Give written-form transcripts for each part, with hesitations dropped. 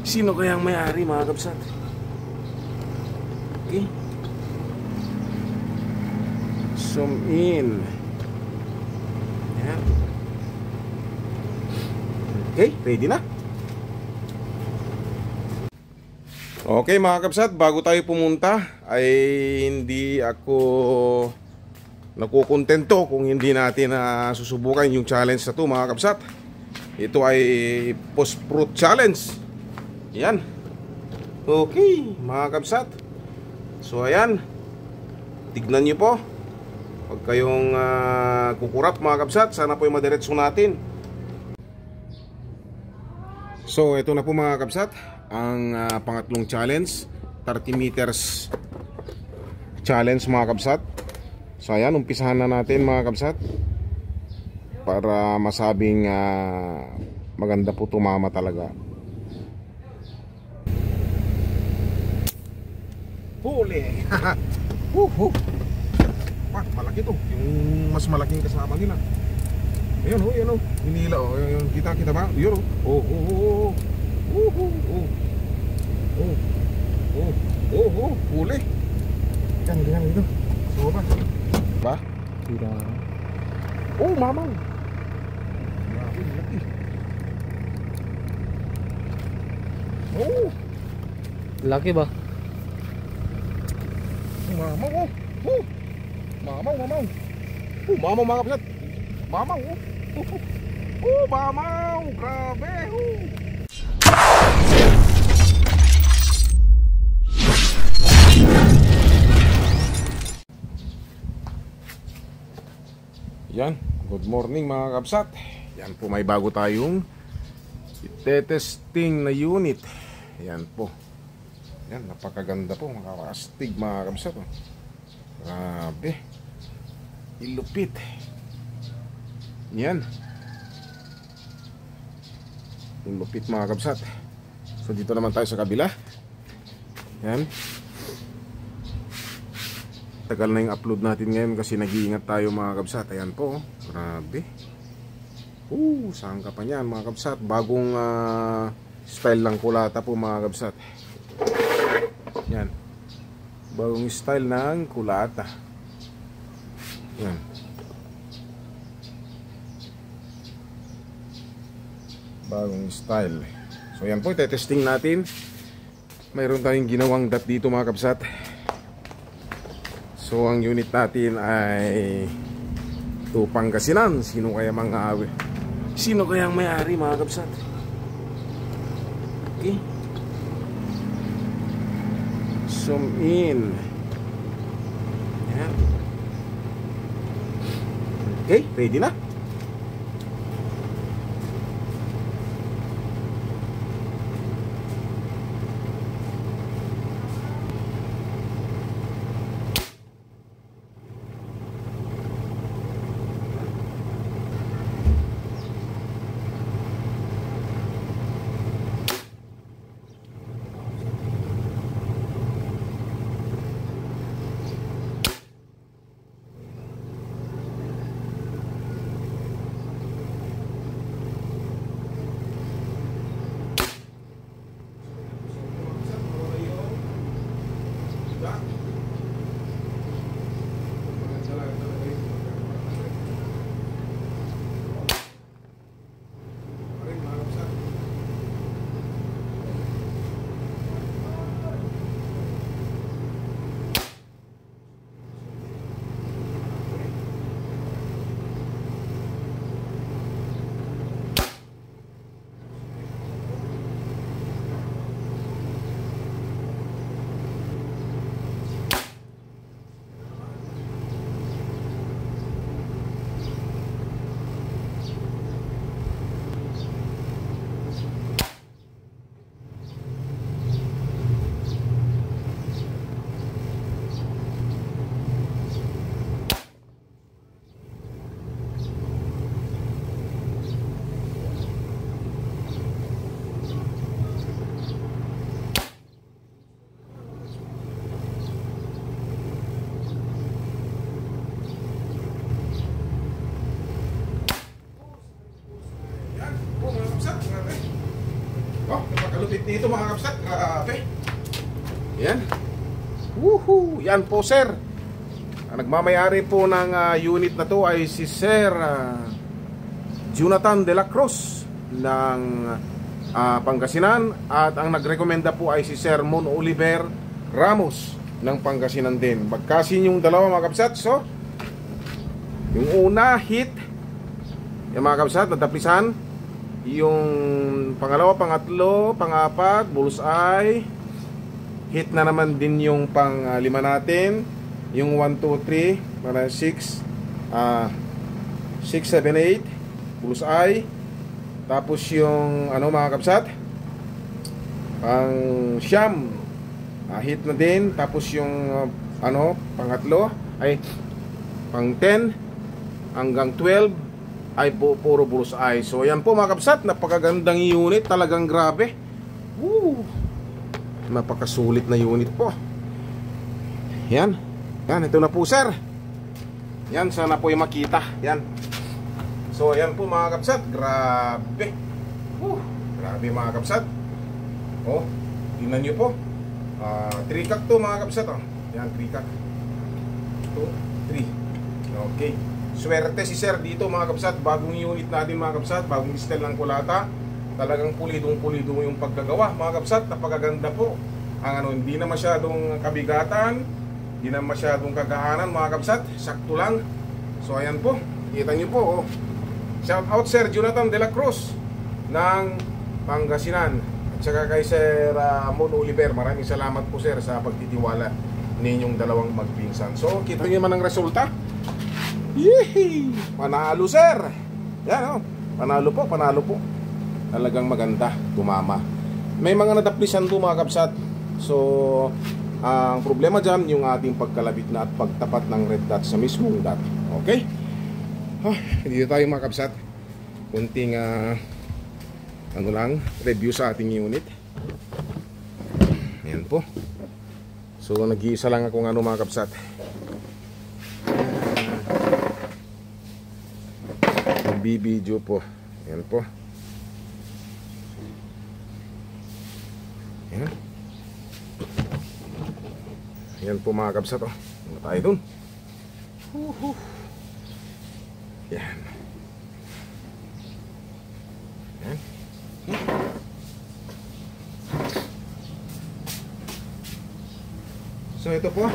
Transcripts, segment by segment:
Sino kayang may-ari mga kabsat? Okay. Zoom in. Yan. Okay, ready na. Okay mga kabsat, bago tayo pumunta ay hindi ako nakukontento kung hindi natin susubukan yung challenge na to mga kabsat. Ito ay post-fruit challenge. Yan. Okay mga kabsat. So ayan, tignan nyo po. Huwag kayong kukurap mga kabsat. Sana po yung madiretso natin. So ito na po mga kabsat, ang pangatlong challenge, 30 meters challenge mga kabsat. So ayan, umpisahan na natin mga kabsat, para masabing maganda po tumama talaga. Huli. Malaki to, yung mas malaking kasama nila. Ayun ho, ayun ho, hinila oh, ayun, kita ba? Yun oh, huli. Yan dito. So ba? Tidak. Oh, mamaw. Laki. Oh. Laki ba? Mamaw oh. Mamaw. Mamaw mga kapatid. Mamaw oh. Mamaw. Grabe. Yan, good morning mga kapsat. Yan po, may bago tayong itetesting na unit. Yan po. Yan, napakaganda po, makakastig mga kapsat. Grabe. Ilupit. Yan. Ilupit mga kapsat. So dito naman tayo sa kabila. Yan. Tagal na yung upload natin ngayon kasi nag-iingat tayo mga kabsat. Ayan po, grabe. Saan ka pa niyan mga kabsat? Bagong style ng kulata po mga kabsat. Yan, bagong style ng kulata. Yan. Bagong style. So yan po, itetesting natin. Mayroon tayong ginawang dot dito mga kabsat. So ang unit natin ay to Pangasinan. Sino kaya ang may-ari mga kabsat? Okay. Zoom in. Yan. Okay, ready na. lupit dito mga kapsat. Grabe. Yan. Woohoo! Yan po sir. Ang nagmamayari po ng unit na to ay si Sir Jonathan de la Cruz ng Pangasinan. At ang nagrekomenda po ay si Sir Mon Oliver Ramos ng Pangasinan din. Magkasin yung dalawa mga kapsat. So, yung una hit, yung mga kapsat, natapisan. Yung pangalawa, pangatlo, pangapat, bullseye. Hit na naman din yung pang lima natin. Yung 1, 2, 3 para 6 6, 7, 8 bullseye. Tapos yung ano mga kapsat, pang siyam hit na din. Tapos yung ano pangatlo ay pang 10 hanggang 12 ay puro bullseye. So yan po mga kapsat, napakagandang unit, talagang grabe. Woo! Napakasulit na unit po. Yan. Yan, ito na po sir. Yan, sana po yung makita. Yan. So, yan po mga kapsat. Grabe. Grabe mga kapsat. Oh, tingnan nyo po. 3 cock to mga kapsat. Oh. Yan, 3 cock. 2, 3. Okay. Swerte si sir dito mga kapsat. Bagong unit natin mga kapsat. Bagong style ng kulata. Talagang pulidong-pulido yung pagkagawa mga kapsat. Napakaganda po. Ang ano, hindi na masyadong kabigatan. Hindi na masyadong kagahanan mga kapsat. Sakto lang. So ayan po, kita nyo po oh. Shout out Sir Jonathan de la Cruz ng Pangasinan. At saka kay Sir Mon Oliver. Maraming salamat po sir sa pagtitiwala ninyong dalawang magpinsan. So kita nyo man ang resulta. Yee! Panalo sir. Yan oh. Panalo po, panalo po. Talagang maganda, tumama. May mga nadaplisan po mga kapsat. So ang problema dyan, yung ating pagkalabit na at pagtapat ng red dot sa mismong dot. Okay? Dito tayo mga kapsat. Kunting ano lang, review sa ating unit. Ayan po. So nag-iisa lang akong ano mga kapsat. Nagbibideo po. Ayan po. Ayan. Yan po mga kapsat oh. Ano tayo dun? Yan. Yan. So ito po.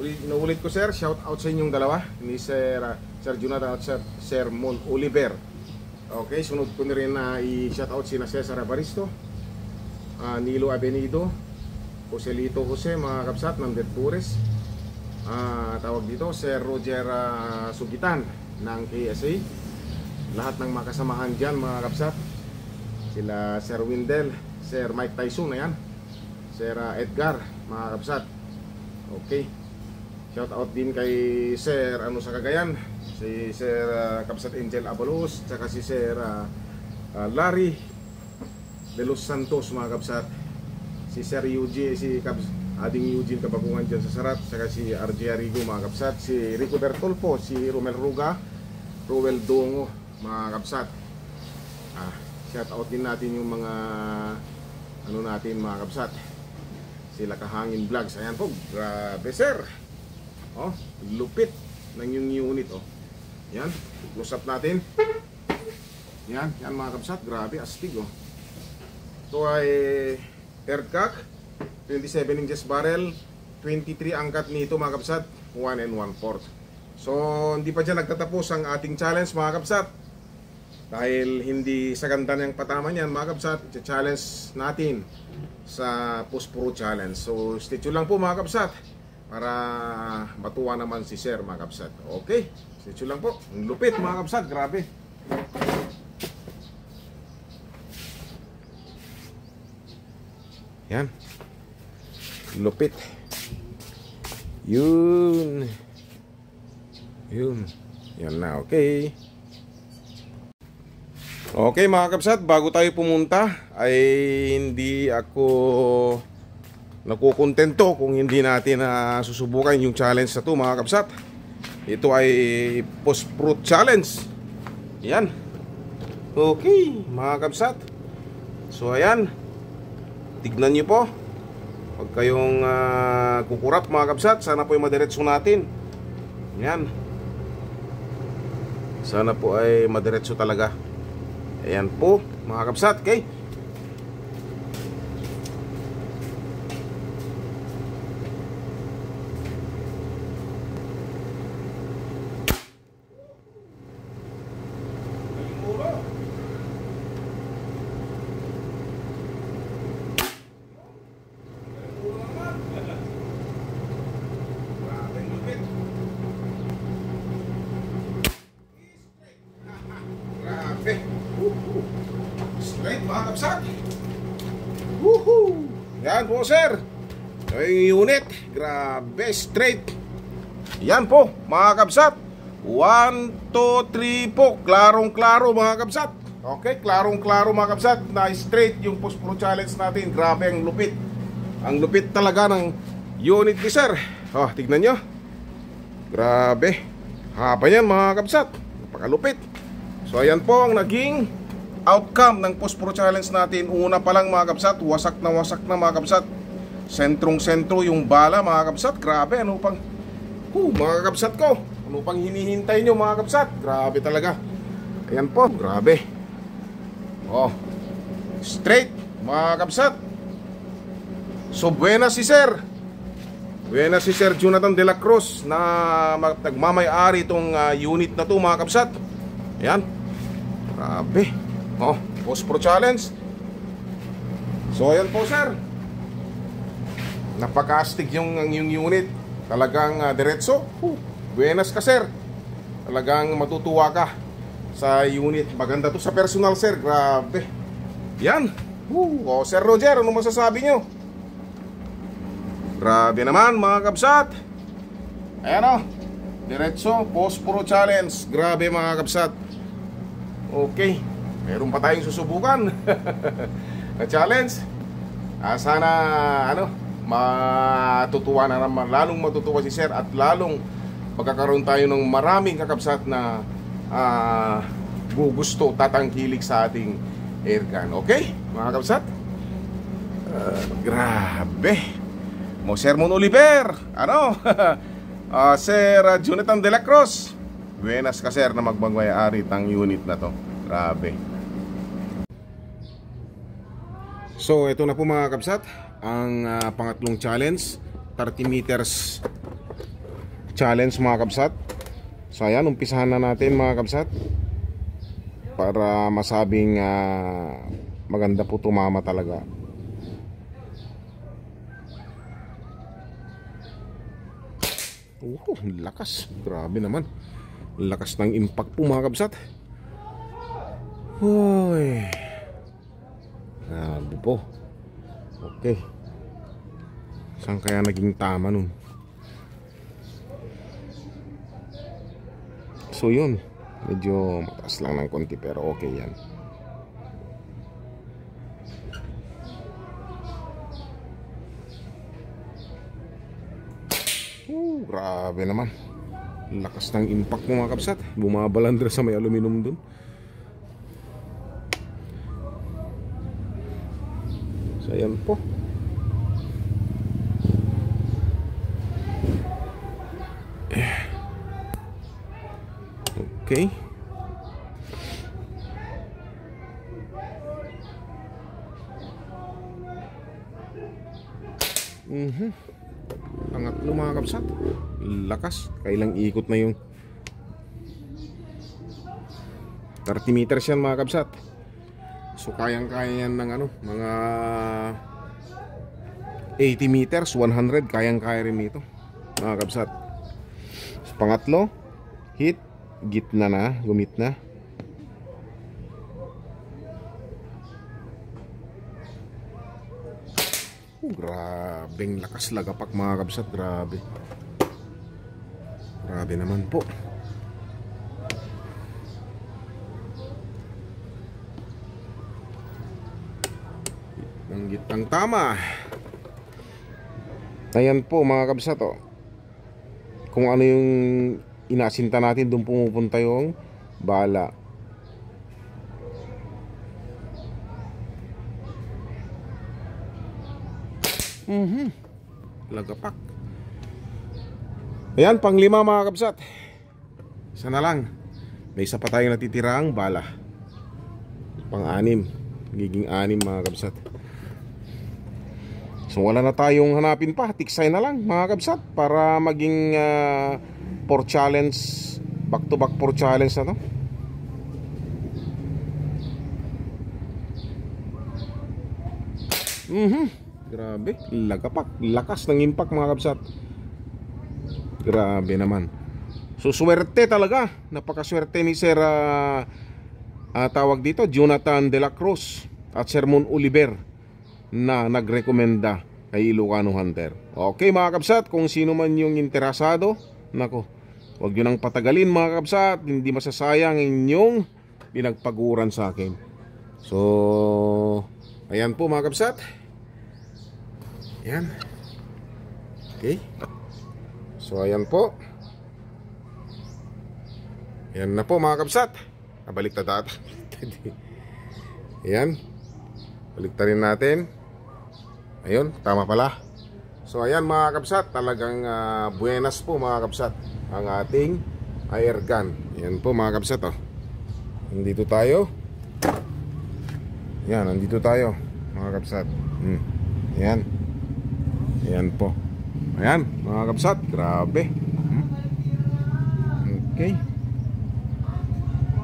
Inuulit ko sir, shout out sa inyong dalawa ni Sir Jonathan at Sir Mon Oliver. Okay, sunod ko na rin na i-shout out sina Cesar Evaristo, Nilo Avenido, Joselito Jose mga kapsat ng Detures. Tawag dito Sir Roger Sugitan ng KSA. Lahat ng makasamahan dyan mga kapsat. Sila Sir Windel, Sir Mike Tyson na yan, Sir Edgar mga kapsat. Okay. Shout out din kay Sir ano sa Cagayan, si Sir Kapsat Angel Abalos, tsaka si Sir Larry De Los Santos mga kapsat. Si Sir Eugene, si Ading Eugene Kabagungan dyan sa Sarat, saka si RJ Arigo mga kapsat, si Rico Bertolfo, si Romel Ruga, Roel Dongo mga kapsat. Shout out din natin yung mga ano natin mga kapsat, sila Kahangin Vlogs. Ayan po, grabe sir. Oh, lupit ng yung unit oh. Yan, close up natin. Yan, yan mga kapsat, grabe astig oh. Ito ay third cock, 27 inches barrel, 23 angkat nito mga kapsat, 1 1/4. So hindi pa dyan nagtatapos ang ating challenge mga kapsat. Dahil hindi sa ganda ng patama niyan mga kapsat, i-challenge natin sa Post Pro Challenge. So stay tuned lang po mga kapsat para matuwa naman si sir mga kapsat. Okay, stay tuned lang po. Ang lupit mga kapsat, grabe. Yan, lupit. Yun. Yan na, okay. Okay mga kapsat, bago tayo pumunta ay hindi ako nakukontento kung hindi natin susubukan yung challenge na to mga kapsat. Ito ay Post Fruit Challenge. Yan. Okay mga kapsat. So ayan, tignan nyo po. Huwag kayong kukurap mga kabsat. Sana po ay madiretso natin. Yan. Sana po ay madiretso talaga. Ayan po mga kabsat. Okay. Straight mga kabsat. Woohoo! Yan po sir. Yung unit. Grabe, straight. Yan po mga kabsat. 1, 2, 3 po. Klarong-klaro mga kabsat. Okay, klarong-klaro mga kabsat. Na straight yung Post Pro Challenge natin. Grabe ang lupit. Ang lupit talaga ng unit ni sir. Oh, tignan nyo. Grabe. Haba yan mga kabsat. Napakalupit. So ayan po ang naging outcome ng Post Pro Challenge natin. Una pa lang mga kabsat, wasak na mga kabsat. Sentrong-sentro yung bala mga kabsat. Grabe, ano pang mga kabsat ko, ano pang hinihintay nyo mga kabsat? Grabe talaga. Ayan po, grabe. Oh, straight mga kabsat. So buena si sir. Buena si Sir Jonathan De La Cruz na nagmamay-ari itong unit na to mga kabsat. Ayan. Grabe. Oh, Post Pro Challenge. So ayan po sir. Napaka-astig yung unit. Talagang diretso. Buenas ka sir. Talagang matutuwa ka sa unit. Maganda to sa personal sir. Grabe. Yan. Oh, Sir Roger, ano masasabi nyo? Grabe naman mga kabsat. Ayan o. Diretso, Post Pro Challenge. Grabe mga kabsat. Okay. Meron pa tayong susubukan na challenge. Sana matutuwa na naman. Lalong matutuwa si sir. At lalong magkakaroon tayo ng maraming kakabsat na gugusto, tatangkilik sa ating airgun. Okay mga kabsat. Grabe. Sir Mon Oliver. Sir Jonathan De La Cruz. Buenas ka sir na magbangway-ari tang unit na to. Grabe. So ito na po mga kabsat, ang pangatlong challenge, 30 meters challenge mga kabsat. So ayan, umpisahan na natin mga kabsat, para masabing maganda po tumama talaga. Lakas. Grabe naman. Lakas ng impact po mga kabsat. Hoy. Grabe po. Okay. Saan kaya naging tama nun? So yun, medyo mataas lang ng konti pero okay yan. Grabe naman. Lakas ng impact mo mga kabsat. Bumabalandra sa may aluminum dun. So ayan po. Okay. Pangatlo mga kabsat. Lakas. Kailang ikot na yung 30 meters yan mga kabsat. So kayang-kaya yan ng mga 80 meters, 100. Kayang-kaya rin nito mga kabsat. So, pangatlo, hit. Gitna na, gumit na. Grabeng lakas lagapak mga kabsat. Grabe. Grabe naman po. Ang gitang tama. Ayan po mga kabsat, oh. Kung ano yung inasinta natin, doon pumupunta yung bala. Lagapak. Ayan, panglima mga kabsat. Isa na lang. May isa pa tayong natitirang bala. Pang-anim. Giging anim mga kabsat. So wala na tayong hanapin pa. Tiksay na lang mga kabsat. Para maging 4 challenge. Back to back 4 challenge na to. Grabe. Lagapak. Lakas ng impact mga kabsat. Grabe naman. So swerte talaga. Napakaswerte ni Sir tawag dito Jonathan de la Cruz at Sir Mon Oliver na nagrekomenda kay Ilocano Hunter. Okay mga kabsat, kung sino man yung interesado, nako, huwag nyo nang patagalin mga kabsat. Hindi masasayang inyong pinagpaguran sa akin. So ayan po mga kabsat. Ayan. Okay. So ayan po. Ayan na po mga kabsat. Balik na data. Ayan. Balik rin natin. Ayun, tama pala. So ayan mga kabsat. Talagang buenas po mga kabsat ang ating air gun. Ayan po mga kabsat oh. Nandito tayo. Ayan, nandito tayo mga kabsat. Ayan. Ayan po. Ayan mga kabsat. Grabe. Okay.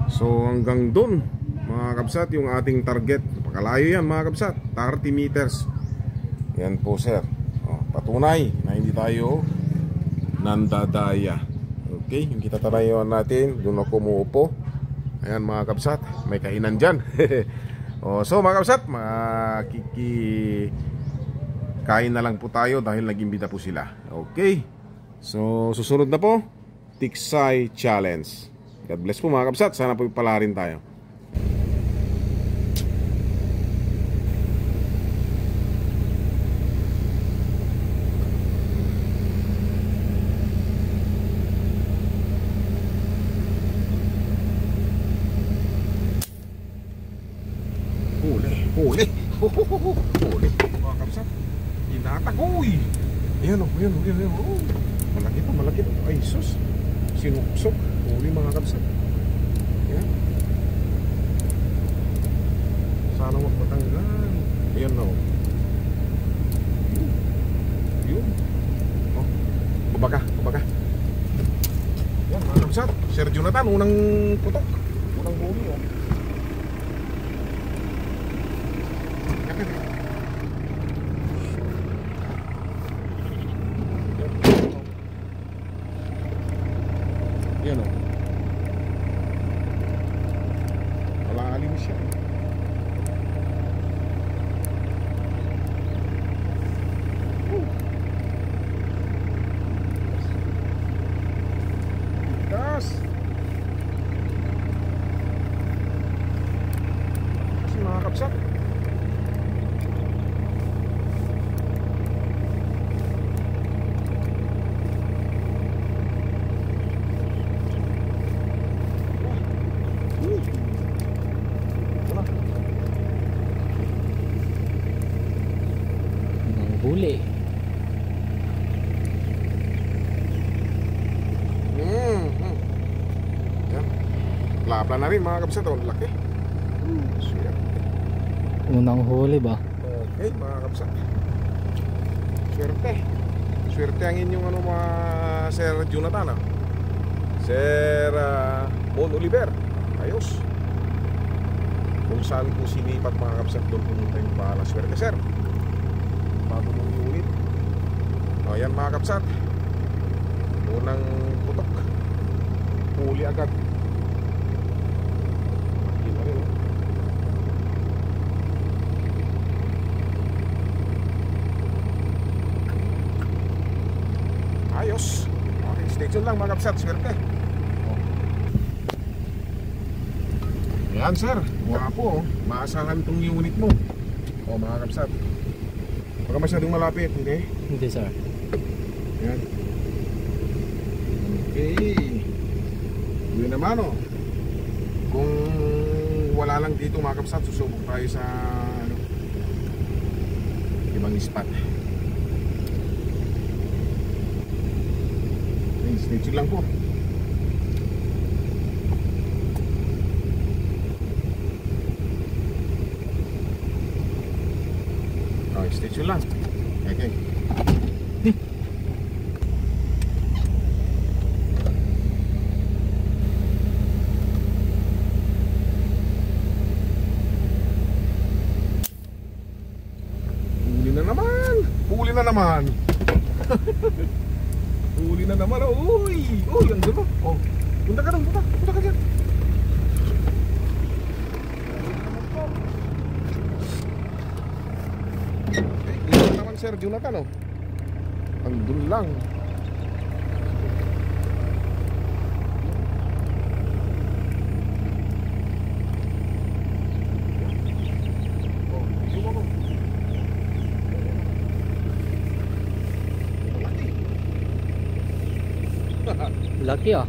So hanggang dun mga kabsat yung ating target. Napakalayo yan mga kabsat, 30 meters. Yan po sir. Patunay na hindi tayo nandadaya. Okay, yung kita tanayon natin, doon ako umuupo. Ayan mga kabsat, may kainan dyan. So mga kabsat, kain na lang po tayo dahil nag-imbita po sila. Okay. So susunod na po, Tiksay Challenge. God bless po mga kabsat. Sana po pala rin tayo. Huli. Huli mga kabsat. Inatagoy. Ayan o, ayan o, ayan o. Malaki to, malaki to. Ay sus, sinuksok. Huli mga kabsat. Ayan. Sana wag matanggal. Ayan na o. Yun. Oh, baba ka. Ayan mga kabsat. Sir Jonathan, unang putok. Unang huli o. Yan o. Malalim siya. Gas. Kasi mga kapsat. Huli. Yan. Labla na rin mga kabsat. Ang laki. Swerte. Unang huli ba? Okay mga kabsat. Swerte. Swerte ang inyong mga Sir Jonathan Sir Mon Oliver. Ayos. Kung saan po sinipat mga kabsat, doon pumunta yung pala. Swerte sir. Bago mong unit. Ayan mga kabsat, unang putok, huli agad. Ayos. Okay, stay tuned lang mga kabsat. Swerte. Ayan sir, wapo. Maasahan itong unit mo. Mga kabsat, baka masyadong malapit, hindi? Hindi sir. Ayan. Okay. Yun naman kung wala lang dito mga kabsat, susubok tayo sa ibang spot. Stretching lang po. Stretching lang. Okay. Huli na naman. Huli na naman. Huli na naman. Uy. Uy, ang ganda. Oh. Punta ka doon, punta. Punta ka dyan. Ito naman Sir Jonathan, oh. Andun lang. Oh, zoom ako. Laki ah.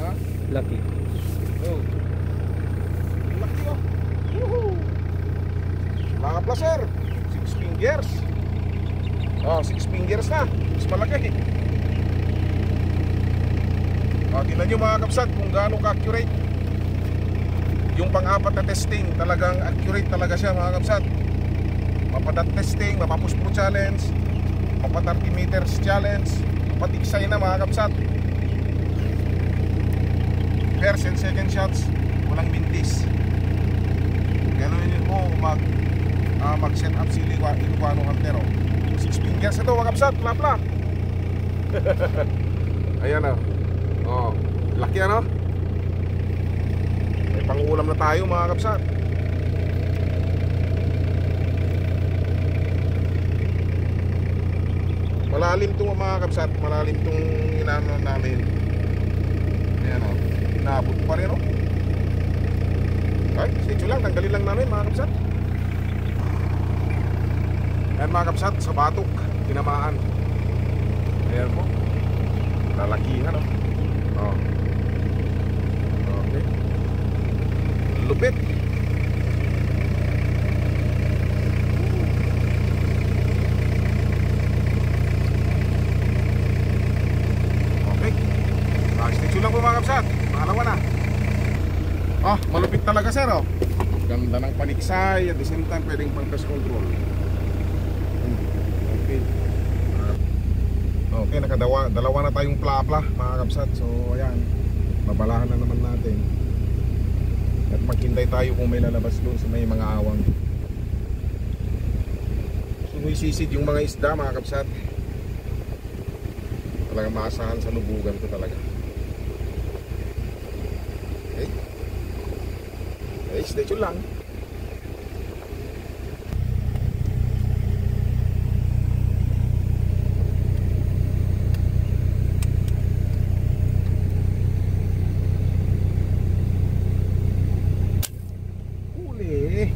Ha? Laki. Oh. Laki, oh. Woohoo! Mga placer, 6 fingers. Oh, 6 fingers na. Mas malaki. Oh, tingnan nyo mga kapsat kung gaano ka-accurate. Yung pang-apat na testing, talagang accurate talaga siya mga kapsat. Mapadat testing, mapapush pro challenge, mapa 30 meters challenge, mapatiksay na mga kapsat. First and second shots, walang mintis. Gano'n yun po mag-set up si Ilocano Hunter. 6 fingers ito mga kapsat, plapla. Ayan o. Oh, laki ano. May pangulam na tayo mga kapsat. Malalim itong mga kapsat, malalim itong inano namin. Ayan o, inaabot pa rin o. Ay, stay lang, tanggalin lang namin mga kapsat. Ayan mga kapsat, sa batok, tinamaan. Ayan po, lalakihan o. Oh. Okay. Lupit. Okay. Stay lang po mga kapsat, pangalawa na. Ah, malupit talaga sir oh. Ganda ng paniksay, at the same time pwedeng pang test control. Okay. Okay, dalawa na tayong plapla mga kapsat. So ayan, babalahan na naman natin. At maghintay tayo kung may lalabas doon sa may mga awang. Sumisisid yung mga isda mga kapsat. Talagang maasahan sa lubugan ko talaga. Okay. Okay, stay tuned lang. Huli.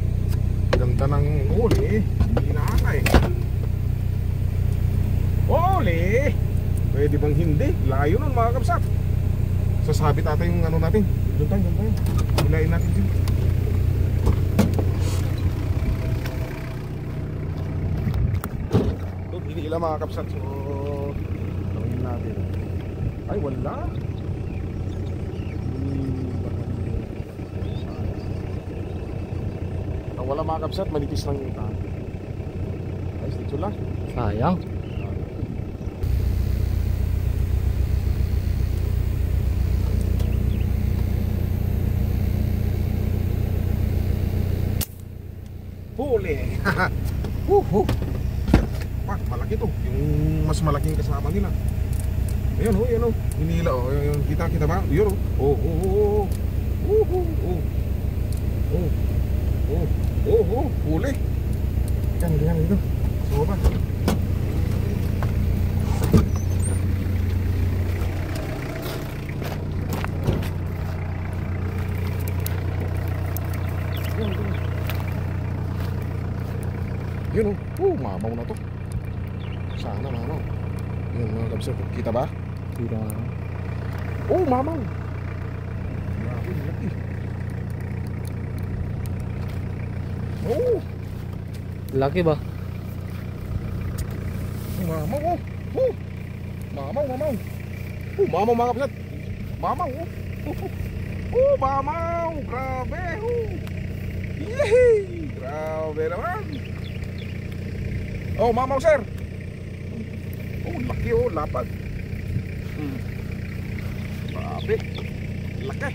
Ganda ng huli. Hindi nakakay. Huli. Pwede bang hindi? Layo nun mga kapsat. Sasabit ata yung ano natin. Doon tayo. Hilayin natin dyan. Doon, hinihila mga kapsat. So, tawin natin. Ay, wala. Wala mga kapsat, manipis lang yung tahan. Ay, dito lang. Sayang. Huli. Pak, malaki to. Yung mas malaking kasama nila. Ayan o, ayan o. Hinila o. Kita ba? Yun o. Huli. Yan dito. So ba? Yun o. Mamaw na to. Sana mamaw. Yun mga kabsat. Kita ba? Kita. Oh, mamaw. Grabe, laki. Oh. Laki ba? Mamaw oh. Mamaw. Mamaw mga kapsat. Mamaw. Mamaw. Grabe. Yehey. Grabe naman. Mamaw sir. Laki lapad. Grabe. Laki.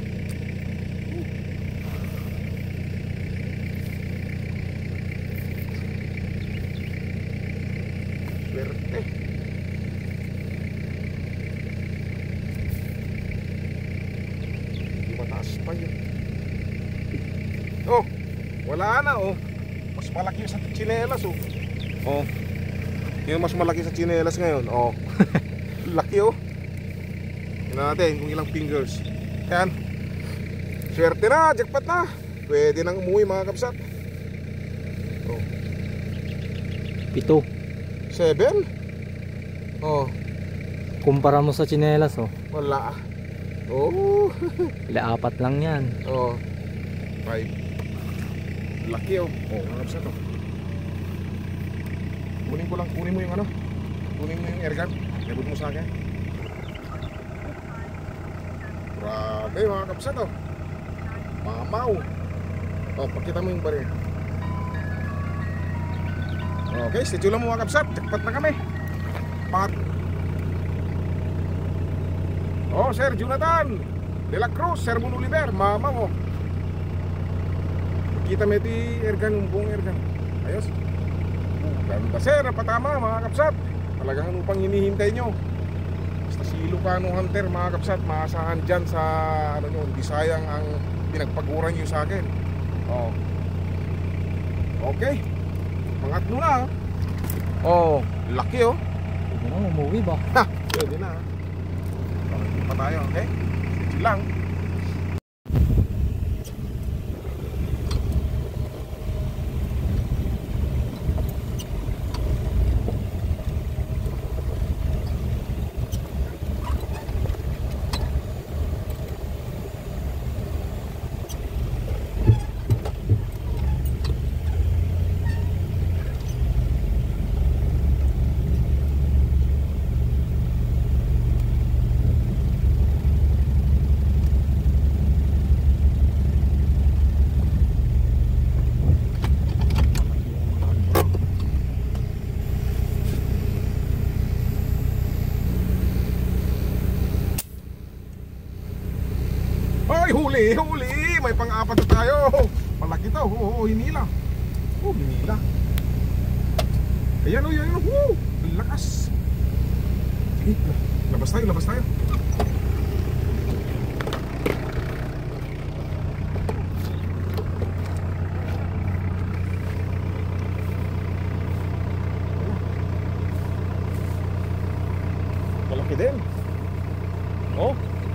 Swerte. Hindi mataas pa yun. Wala na mas malaki sa tsinelas yung mas malaki sa tsinelas ngayon laki tingnan natin kung ilang fingers. Yan, swerte na, jackpot na, pwede nang umuwi mga kapsat. 7. 7 Kumpara mo sa tsinelas wala. Wala, 4 lang yan. 5. Laki mga kapsat kunin mo yung kunin mo yung airgun, labot mo sa akin. Grabe mga kapsat mamaw. Pakita mo yung baril. Okay, stay tuned lang mga kapsat, jackpot na kami. Sir Jonathan De La Cruz, Sir Mon Oliver, mamaw kita mo ito airgun, yung buong airgun. Ayos. Ganda sir, napatama mga kapsat. Talagang ano pang hinihintay nyo. Basta si Ilocano Hunter mga kapsat, maasahan dyan sa hindi sayang ang pinagpaguran nyo sa akin. Okay, pangatlo na. Laki Pwede na, umuwi ba? Pwede na. Pangatlo pa tayo, okay? Sige lang. Huli! May pang-apat na tayo. Malaki to. Hinila. Hinila. Ayan yan. Ang lakas. Sige, labas tayo. Malaki din.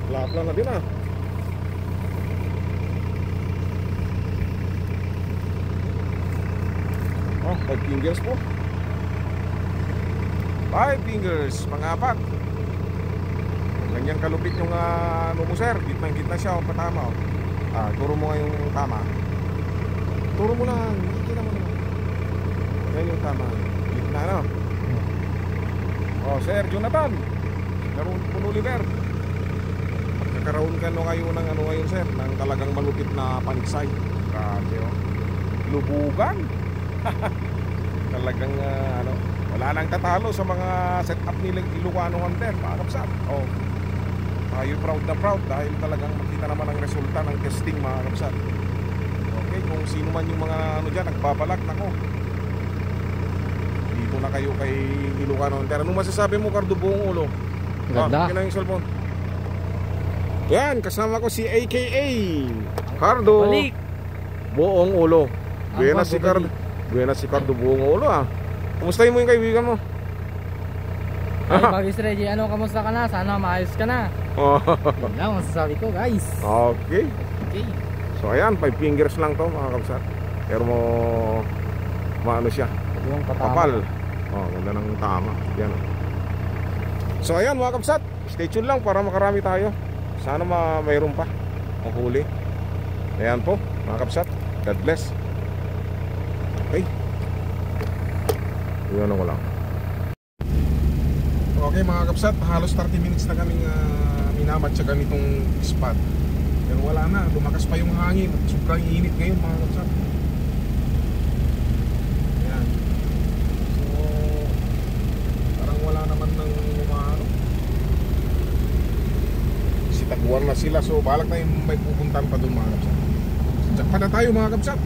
Lapla na din Five fingers po. 5 fingers, pang-apat. Ganyan kalupit yung mo sir. Gitna siya patama turo mo nga yung tama. Turo mo lang, makikita mo naman. Yan yung tama. Gitna Sir Jonathan Mon Oliver, magkakaroon ka kayo ng ngayon sir, ng talagang malupit na paniksay. Grabe lubugan. Talagang wala nang tatalo sa mga setup nilang Ilocano Hunter mga kapsat. Tayo proud na proud dahil talagang makita naman ang resulta ng testing mga kapsat. Okay, kung sino man yung mga dyan nagbabalak dito na kayo kay Ilocano Hunter. Anong masasabi mo, Cardo Buong Ulo? Ganda. Yan yung cellphone. Yan, kasama ko si AKA Cardo Balik. Buong Ulo. Buenas si Cardo Buong Ulo Kumustahin mo yung kaibigan mo? Ay, Bagis Reggie, kamusta ka na? Sana maayos ka na. Yan lang masasabi ko guys. Okay. So ayan, 5 fingers lang to mga kapsat. Pero maano siya, Yung kapal. Ganda ng tama. Yan. So ayan mga kapsat, stay tuned lang para makarami tayo. Sana mayroon pa mahuli. Ayan po mga kapsat, God bless. Okay, yun ko lang. Okay mga kapsat, halos 30 minutes na kaming minamatsagan itong spot. Pero wala na, lumakas pa yung hangin at sobrang init ngayon mga kapsat. Ayan. So, parang wala naman ng umano. Sitaguan na sila, so balak na yung may pupuntan pa doon mga kapsat. Tsak pa na tayo mga kapsat,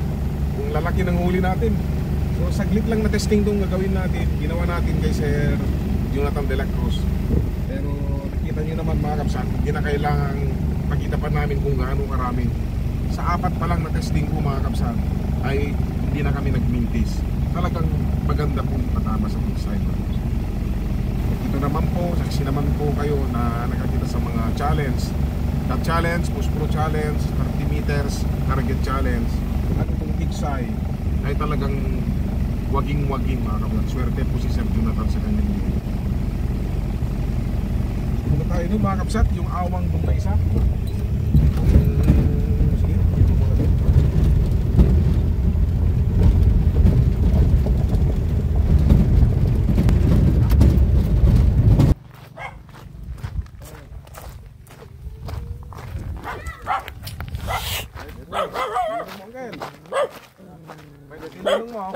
kung lalaki ng huli natin. So saglit lang na testing itong gagawin natin. Ginawa natin kay Sir Jonathan de la Cruz. Pero nakita nyo naman mga kapsat, hindi na kailangan makita pa namin kung gaano karami. Sa 4 pa lang na testing ko mga kapsat ay hindi na kami nagmintis. Talagang maganda pong patama sa big side. Ito naman po, saksi naman po kayo na nakakita sa mga challenge. That challenge, push pro challenge, 30 meters, target challenge. At itong big side ay talagang waging-waging mga kapatid. Swerte po si Sir Jonathan sa kanyang video. Punta tayo doon mga kapsat, yung awang doon na isa. Sige, ito muna doon. May datinulong mo.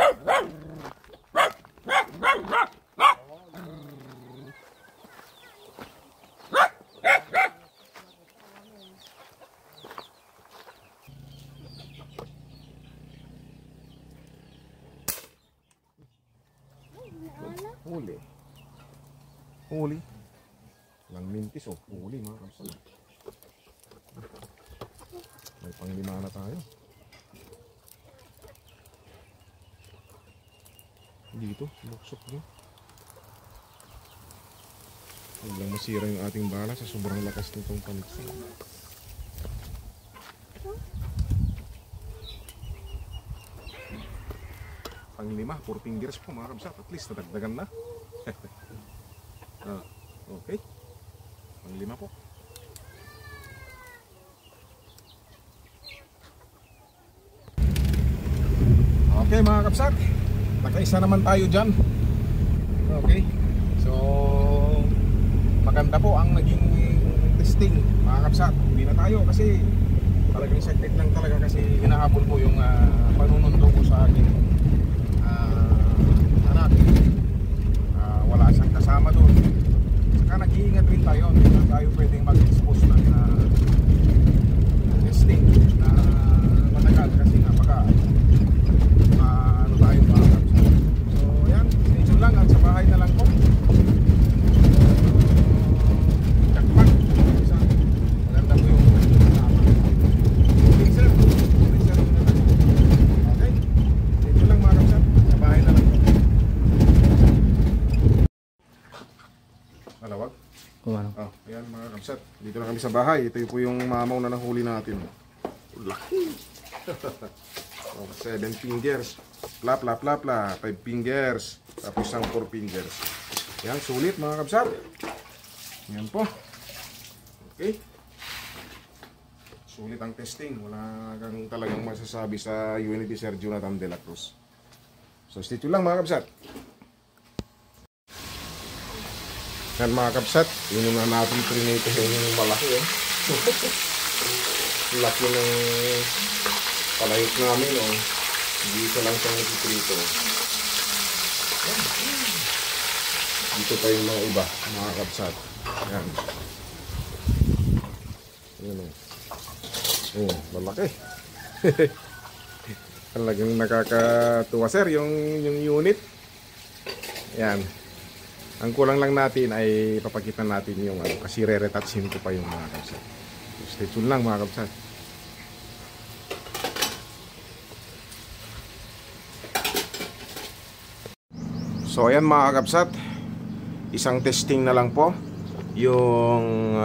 Huli. Huli. Lang mintis oh. Huli mga kapsat. May panglima na tayo. Dito, luksok nyo. Huwag lang masira yung ating bala sa sobrang lakas nitong paniksa. Panglima, 4 fingers po mga kapsat. At least nadagdagan na. Okay. Panglima po. Okay mga kapsat, nakaisa naman tayo dyan. Okay. So maganda po ang naging testing mga kapsat. Hindi na tayo kasi talagang saglit lang talaga kasi hinahabol ko yung panunundo ko sa akin anak. Wala siyang kasama doon. Saka nag-iingat rin tayo. Hindi na tayo pwedeng mag-expose ng testing na matagal kasi napaka ano tayo mga kapsat. So yan, stay tuned lang at sa bahay na lang po. Jakpak. Maganda po yung okay sir. Okay, stay tuned lang mga kapsat. Sa bahay na lang po. Malawag? Kumano? Oh, ayan mga kapsat. Dito na kami sa bahay. Ito po yung mamaw na nahuli natin. Laki. 7 fingers. Pla pla pla pla. 5 fingers. Tapos isang 4 fingers. Yan, sulit mga kapsat. Yan po. Okay. Sulit ang testing. Wala kang talagang masasabi sa Unity Sir Jonathan de la Cruz. So stay tuned lang mga kapsat. Yan mga kapsat, yun yung natin trinate yung malaki eh. Laki ng palayot namin oh. Hindi isa lang siyang natitrito. Dito pa yung mga iba, mga kapsat. Yan. Yan oh. Oh, malaki. Talagang nakakatuwa sir yung unit. Yan. Ang kulang lang natin ay papakita natin yung kasi re-retouchin ko pa yung mga kapsat. So, stay tuned lang mga kapsat. So ayan mga kapsat, isang testing na lang po yung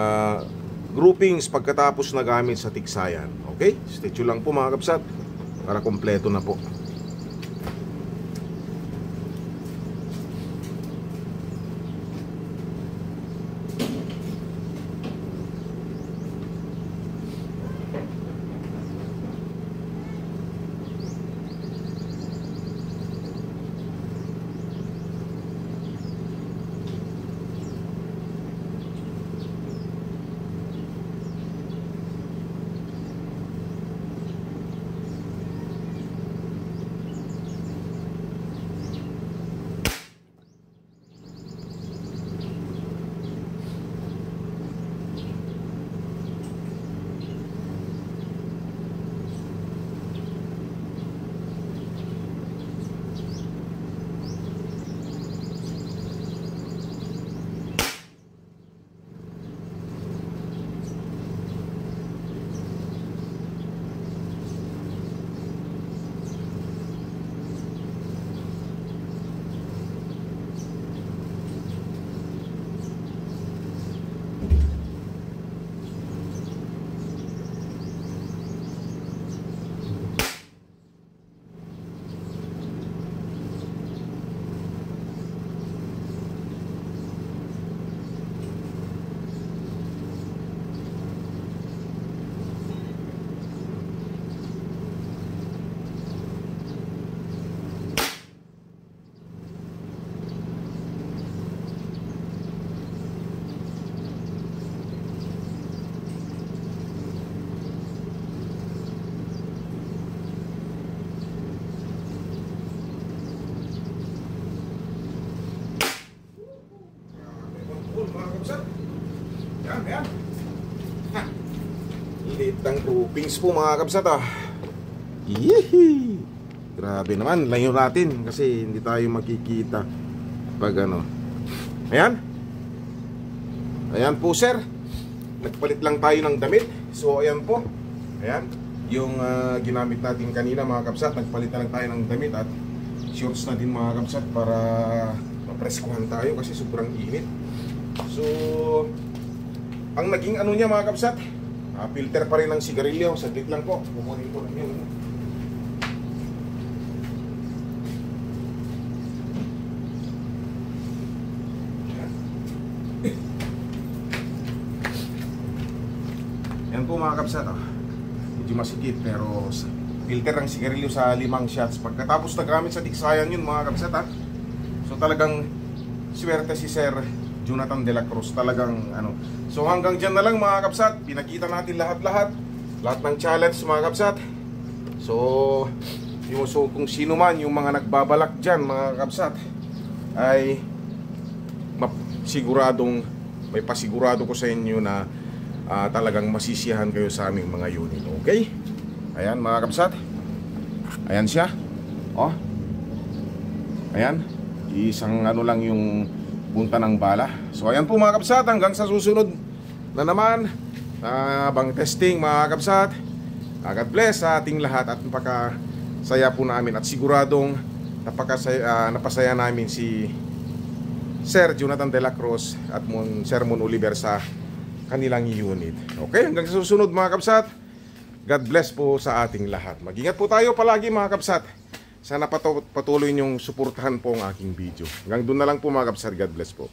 groupings pagkatapos na gamit sa tiksayan. Okay? Stay tuned lang po mga kapsat para kompleto na po. Magandang groupings po mga kabsat ah. Yee! Grabe naman, layo natin kasi hindi tayo makikita pag ano. Ayan. Ayan po sir. Nagpalit lang tayo ng damit. So ayan po. Ayan. Yung ginamit natin kanina mga kabsat, nagpalit na lang tayo ng damit at shorts na din mga kabsat para mapreskuhan tayo kasi sobrang init. So ang naging ano niya mga kabsat, filter pa rin ng sigarilyo. Saglit lang po. Kukunin ko lang yun. Yan po mga kabsat oh. Medyo masikip pero filter ng sigarilyo sa 5 shots. Pagkatapos nagamit sa diksayan yun mga kabsat ha. So talagang swerte si Sir Jonathan de la Cruz. Talagang ano. So hanggang dyan na lang mga kabsat. Pinakita natin lahat ng challenge mga kabsat. So kung sino man yung mga nagbabalak dyan mga kabsat ay siguradong may pasigurado ko sa inyo na talagang masisiyahan kayo sa aming mga unit. Okay? Ayan mga kabsat. Ayan siya. Oh. Ayan. Isang ano lang yung punta ng bala. So ayan po mga kabsat. Hanggang sa susunod na naman bang testing mga kabsat. God bless sa ating lahat at napakasaya po namin at siguradong napasaya namin si Sir Jonathan de la Cruz at Sir Mon Oliver sa kanilang unit. Okay, hanggang sa susunod mga kabsat. God bless po sa ating lahat. Mag-ingat po tayo palagi mga kabsat. Sana patuloy niyong suportahan po ang aking video. Hanggang doon na lang po mga kabsat. God bless po.